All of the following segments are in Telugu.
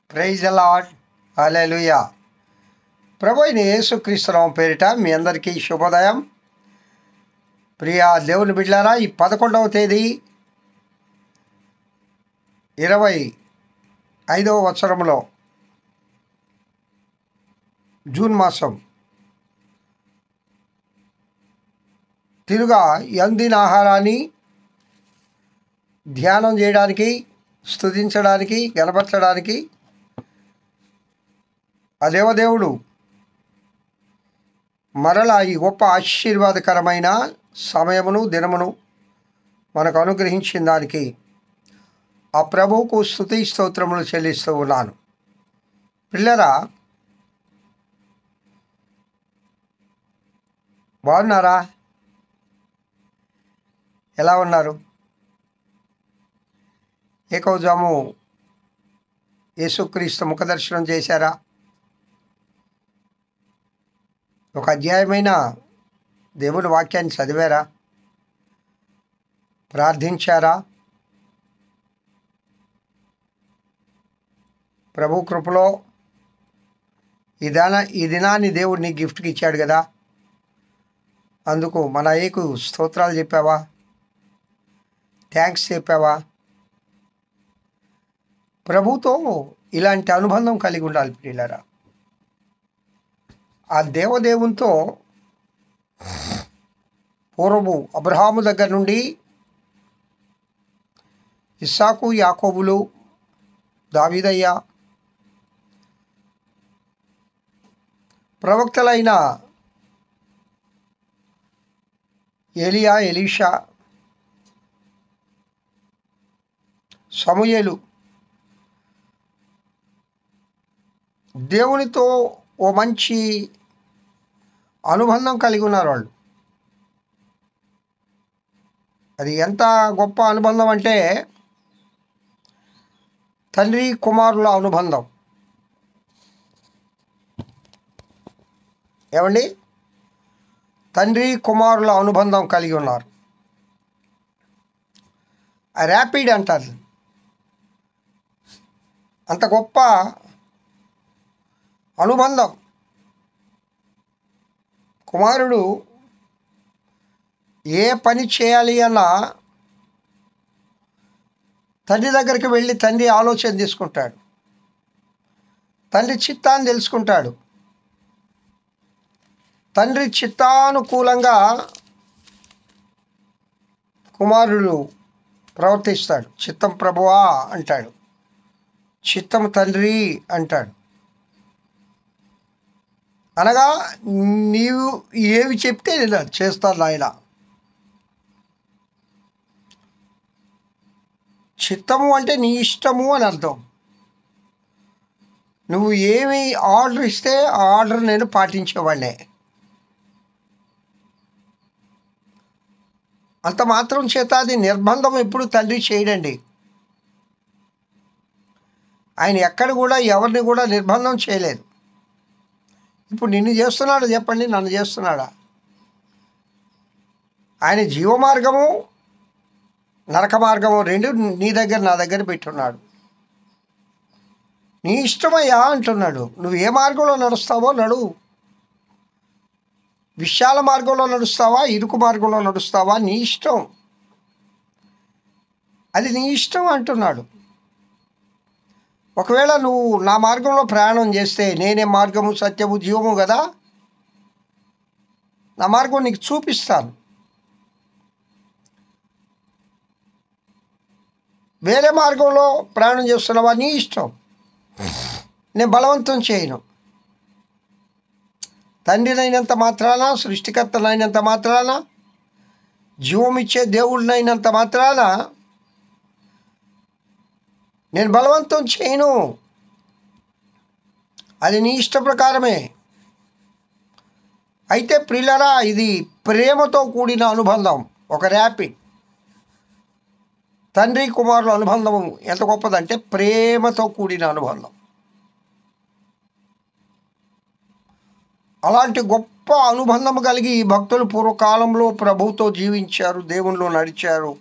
Praise the lord. హల్లెలూయా. ప్రభు అయిన యేసుక్రీస్తునామం పేరిట మీ అందరికీ శుభోదయం. ప్రియా దేవుని బిడ్డలారా, ఈ 11వ తేదీ 25వ సంవత్సరంలో జూన్ మాసం తిరుగా అందిన ఆహారాన్ని ధ్యానం చేయడానికి, స్తుతించడానికి, గణపరచడానికి ఆ దేవదేవుడు మరలా ఈ గొప్ప ఆశీర్వాదకరమైన సమయమును దినమును మనకు అనుగ్రహించిన దానికి ఆ ప్రభువుకు స్తుతి స్తోత్రములు చెల్లిస్తూ ఉన్నాను. పిల్లరా, బాగున్నారా? ఎలా ఉన్నారు? ఏకవజాము యేసుక్రీస్తు ముఖదర్శనం చేశారా? ఒక అధ్యాయమైన దేవుని వాక్యాన్ని చదివారా? ప్రార్థించారా? ప్రభు కృపలో ఈ దినాన్ని దేవుడు నీ గిఫ్ట్కి ఇచ్చాడు కదా, అందుకు మన అయ్యకు స్తోత్రాలు చెప్పావా? థ్యాంక్స్ చెప్పావా? ప్రభుతో ఇలాంటి అనుబంధం కలిగి ఉండాలి ప్రియులారా. ఆ దేవదేవునితో పూర్వము అబ్రహాము దగ్గర నుండి ఇస్సాకు, యాకోబులు, దావీదయ్య, ప్రవక్తలైన ఏలియా, ఎలీషా, సమూయేలు దేవునితో ఓ మంచి అనుబంధం కలిగి ఉన్నారు వాళ్ళు. అది ఎంత గొప్ప అనుబంధం అంటే తండ్రి కుమారుల అనుబంధం. ఏమండి? తండ్రి కుమారుల అనుబంధం కలిగి ఉన్నారు. ర్యాపిడ్ అంటారు. అంత గొప్ప అనుబంధం. కుమారుడు ఏ పని చేయాలి అన్నా తండ్రి దగ్గరికి వెళ్ళి తండ్రి ఆలోచన తీసుకుంటాడు, తండ్రి చిత్తాన్ని తెలుసుకుంటాడు, తండ్రి చిత్తానుకూలంగా కుమారుడు ప్రవర్తిస్తాడు. చిత్తం ప్రభువా అంటాడు, చిత్తం తండ్రి అంటాడు. అనగా నీవు ఏవి చెప్తే నేను చేస్తాను నాయన. చిత్తము అంటే నీ ఇష్టము అని అర్థం. నువ్వు ఏమి ఆర్డర్ ఇస్తే ఆ ఆర్డర్ నేను పాటించేవాడినే. అంత మాత్రం చేత అది నిర్బంధం ఎప్పుడు తండ్రి చేయడండి. ఆయన ఎక్కడ కూడా ఎవరిని కూడా నిర్బంధం చేయలేదు. ఇప్పుడు నిన్ను చేస్తున్నాడు చెప్పండి, నన్ను చేస్తున్నాడా? ఆయన జీవ మార్గము, నరక మార్గము రెండు నీ దగ్గర నా దగ్గర పెట్టున్నాడు. నీ ఇష్టమయ్యా అంటున్నాడు. నువ్వు ఏ మార్గంలో నడుస్తావో నడువు. విశాల మార్గంలో నడుస్తావా, ఇరుకు మార్గంలో నడుస్తావా, నీ ఇష్టం. అది నీ ఇష్టం అంటున్నాడు. ఒకవేళ నువ్వు నా మార్గంలో ప్రయాణం చేస్తే, నేనే మార్గము సత్యము జీవము కదా, నా మార్గం నీకు చూపిస్తాను. వేరే మార్గంలో ప్రయాణం చేస్తున్నావా, నీ ఇష్టం. నేను బలవంతం చేయను. తండ్రినైనంత మాత్రాన, సృష్టికర్తనైనంత మాత్రాన, జీవమిచ్చే దేవుడినైనంత మాత్రాన నేను బలవంతం చేయను. అది నీ ఇష్ట ప్రకారమే. అయితే ప్రియులారా, ఇది ప్రేమతో కూడిన అనుబంధం. ఒక ర్యాపిడ్ తండ్రి కుమారుల అనుబంధం ఎంత గొప్పదంటే ప్రేమతో కూడిన అనుబంధం. అలాంటి గొప్ప అనుబంధం కలిగి ఈ భక్తులు పూర్వకాలంలో ప్రభువుతో జీవించారు, దేవునిలో నడిచారు,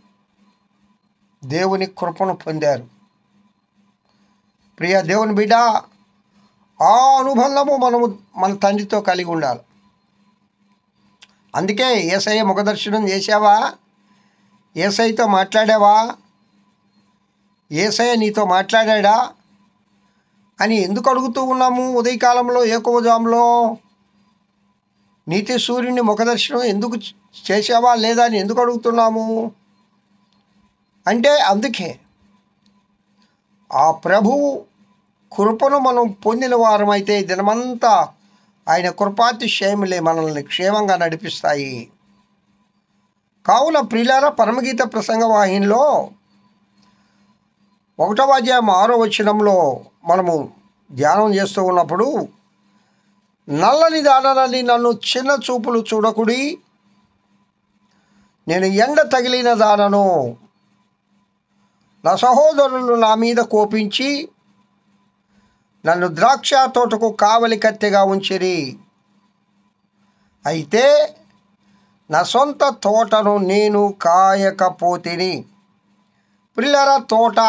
దేవుని కృపను పొందారు. ప్రియ దేవుని బిడ్డ, ఆ అనుబంధము మనము మన తండ్రితో కలిగి ఉండాలి. అందుకే యేసయ్య ముఖదర్శనం చేసావా? యేసయ్యతో మాట్లాడావా? యేసయ్య నీతో మాట్లాడా అని ఎందుకు అడుగుతూ ఉన్నాము? ఉదయకాలంలో ఏకోజాములో నీతి సూర్యుని ముఖదర్శనం ఎందుకు చేసావా లేదా అని ఎందుకు అడుగుతున్నాము అంటే, అందుకే ఆ ప్రభువు కృపను మనం పొందిన వారమైతే దినమంతా ఆయన కృపాతిశయములే మనల్ని క్షేమంగా నడిపిస్తాయి. కావున ప్రియులారా, పరమగీత ప్రసంగ వాహినిలో 1వ అధ్యాయం 6వ వచనంలో మనము ధ్యానం చేస్తూ ఉన్నప్పుడు, నల్లని దానని నన్ను చిన్న చూపులు చూడకుడి, నేను ఎండ తగిలిన దానను, నా సహోదరులు నా మీద కోపించి నన్ను ద్రాక్ష తోటకు కావలి కత్తెగా ఉంచిరి. అయితే నా సొంత తోటను నేను కాయకపోతిని. ప్రియులారా, తోట,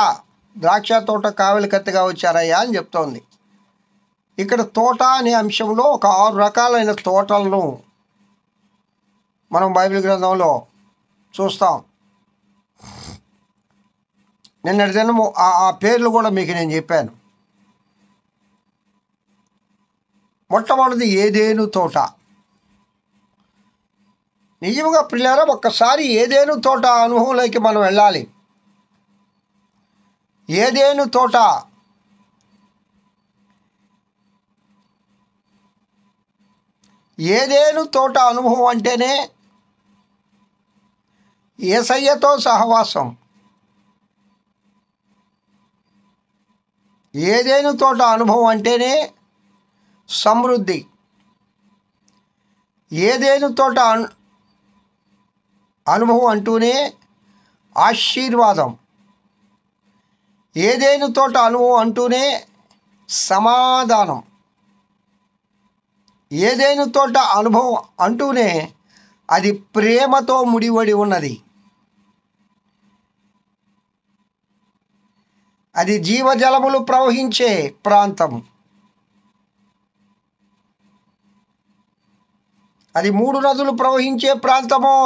ద్రాక్ష తోట కావలి కత్తెగా వచ్చారయ్యా అని చెప్తోంది. ఇక్కడ తోట అనే అంశంలో ఒక 6 రకాలైన తోటలను మనం బైబిల్ గ్రంథంలో చూస్తాం. నిన్నటి దినము ఆ పేర్లు కూడా మీకు నేను చెప్పాను. మొట్టమొదటిది ఏదేను తోట. నిజంగా ప్రియులారా, ఒక్కసారి ఏదేను తోట అనుభవంలోకి మనం వెళ్ళాలి. ఏదేను తోట ఏదేను తోట అనుభవం అంటేనే యేసయ్యతో సహవాసం. ఏదేను తోట అనుభవం అంటేనే సమృద్ధి. ఏదేను తోట అనుభవం అంటూనే ఆశీర్వాదం. ఏదేను తోట అనుభవం అంటూనే సమాధానం. ఏదేను తోట అనుభవం అంటూనే అది ప్రేమతో ముడివడి ఉన్నది. అది జీవజలములు ప్రవహించే ప్రాంతం. అది 3 నదులు ప్రవహించే ప్రాంతము.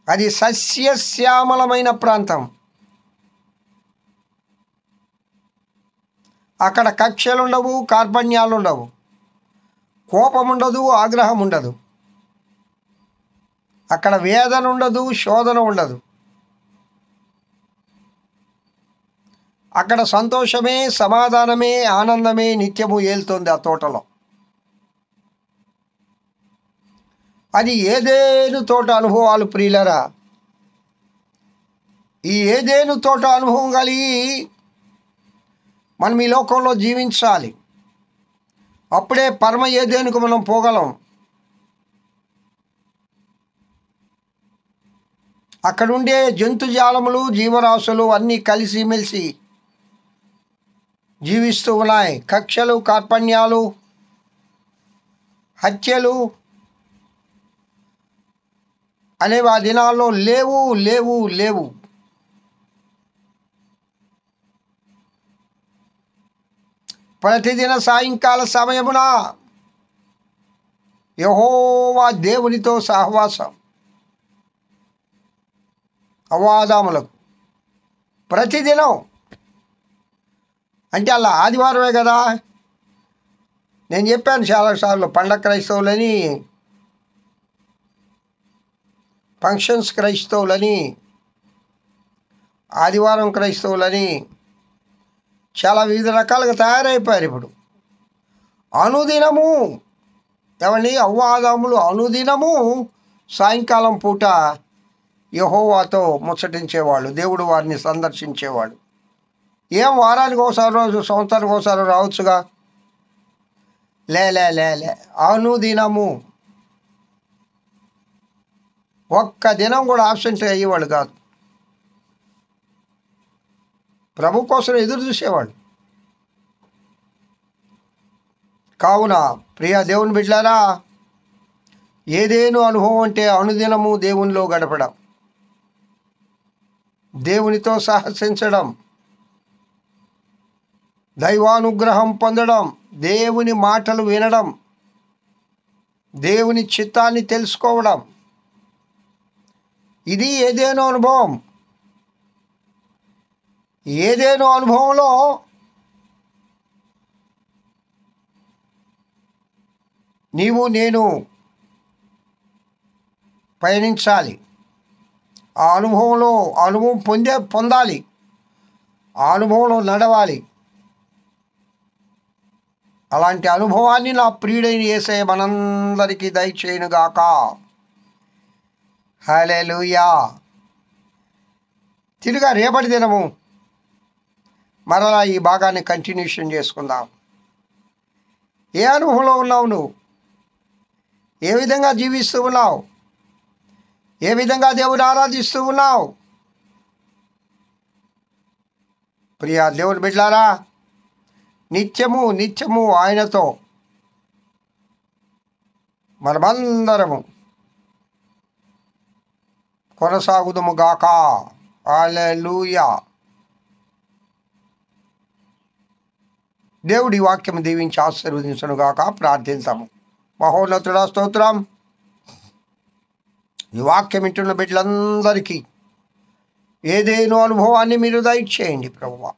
అది సస్యశ్యామలమైన ప్రాంతం. అక్కడ కక్షలు ఉండవు, కార్పణ్యాలు ఉండవు, కోపం ఉండదు, ఆగ్రహం ఉండదు. అక్కడ వేదన ఉండదు, శోధన ఉండదు. అక్కడ సంతోషమే, సమాధానమే, ఆనందమే నిత్యము ఏలుతుంది ఆ తోటలో. అది ఏదేను తోట అనుభవాలు. ప్రియులరా, ఈ ఏదేను తోట అనుభవం కలిగి మనం ఈ లోకంలో జీవించాలి. అప్పుడే పరమ ఏదేనుకు మనం పోగలం. అక్కడుండే జంతుజాలములు, జీవరాశులు అన్నీ కలిసిమెలిసి జీవిస్తూ ఉన్నాయి. కక్షలు, కార్పణ్యాలు, హత్యలు అనేవి ఆ దినాల్లో లేవు లేవు లేవు. ప్రతిదిన సాయంకాల సమయమున యెహోవా దేవునితో సహవాసం. అవాదాములకు ప్రతిదినం అంటే అలా ఆదివారమే కదా. నేను చెప్పాను చాలాసార్లు, పండగ క్రైస్తవులని, ఫంక్షన్స్ క్రైస్తవులని, ఆదివారం క్రైస్తవులని చాలా వివిధ రకాలుగా తయారైపోయారు ఇప్పుడు. అనుదినము ఏమండి, అవ్వాదాములు అనుదినము సాయంకాలం పూట యెహోవాతో ముచ్చటించేవాళ్ళు. దేవుడు వారిని సందర్శించేవాడు. ఏం వారానికి ఒకసారి, రోజు సంవత్సరానికి ఒకసారి రావచ్చుగా. లే లే లే లే అనుదినము. ఒక్క దినం కూడా ఆబ్సెంట్ అయ్యేవాళ్ళు కాదు. ప్రభు కోసం ఎదురు చూసేవాడు. కావున ప్రియ దేవుని బిడ్డలారా, ఏదేను అనుభవం అంటే అనుదినము దేవునిలో గడపడం, దేవునితో సహసించడం, దైవానుగ్రహం పొందడం, దేవుని మాటలు వినడం, దేవుని చిత్తాన్ని తెలుసుకోవడం, ఇది ఏదేనో అనుభవం. ఏదేనో అనుభవంలో నీవు నేను పయనించాలి. ఆ అనుభవం పొందాలి. ఆ అనుభవంలో నడవాలి. అలాంటి అనుభవాన్ని నా ప్రియుడైన యేసయ్య మనందరికీ దయచేయునుగాక. హల్లెలూయా. తిరుగా రేపటి దినము మరలా ఈ భాగాన్ని కంటిన్యూషన్ చేసుకుందాం. ఏ అనుభవంలో ఉన్నావు నువ్వు? ఏ విధంగా జీవిస్తూ ఉన్నావు? ఏ విధంగా దేవుని ఆరాధిస్తూ ఉన్నావు? ప్రియా దేవుని బిడ్డలారా, నిత్యము ఆయనతో మనమందరము కొనసాగుదుము గాక. హల్లెలూయా. దేవుడి వాక్యం దీవించి ఆశీర్వదించును గాక. ప్రార్థించాము. మహోన్నతుడా స్తోత్రం. ఈ వాక్యం వింటున్న బిడ్డలందరికీ ఏదేనో అనుభవాన్ని మీరు దయచేయండి ప్రభువా.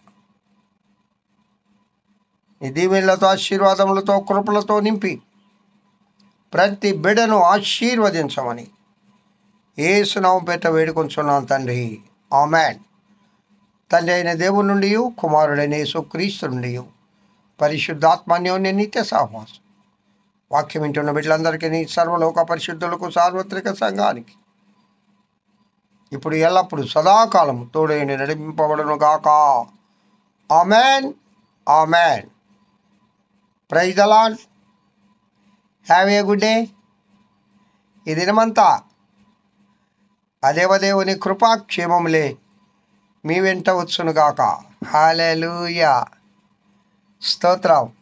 ఈ దీవెనలతో, ఆశీర్వాదములతో, కృపలతో నింపి ప్రతి బిడ్డను ఆశీర్వదించమని యేసు నామమున పేరిట వేడుకొంచున్నాను తండ్రి. ఆమేన్. తండ్రి అయిన దేవుని నుండి, కుమారుడైన యేసుక్రీస్తు నుండి, పరిశుద్ధాత్మన్యోన్య నిత్య సహవాసం వాక్యం వింటున్న బిడ్డలందరికీ, నీ సర్వలోక పరిశుద్ధులకు, సార్వత్రిక సంఘానికి ఇప్పుడు ఎల్లప్పుడు సదాకాలం తోడైన నడిపింపబడును గాక. Amen. Amen. Praise the lord. Have a good day. ఈ దినమంతా ఆ దేవదేవుని కృపాక్షేమములే మీ వెంట వచ్చునుగాక. హల్లెలూయా. స్తోత్రం.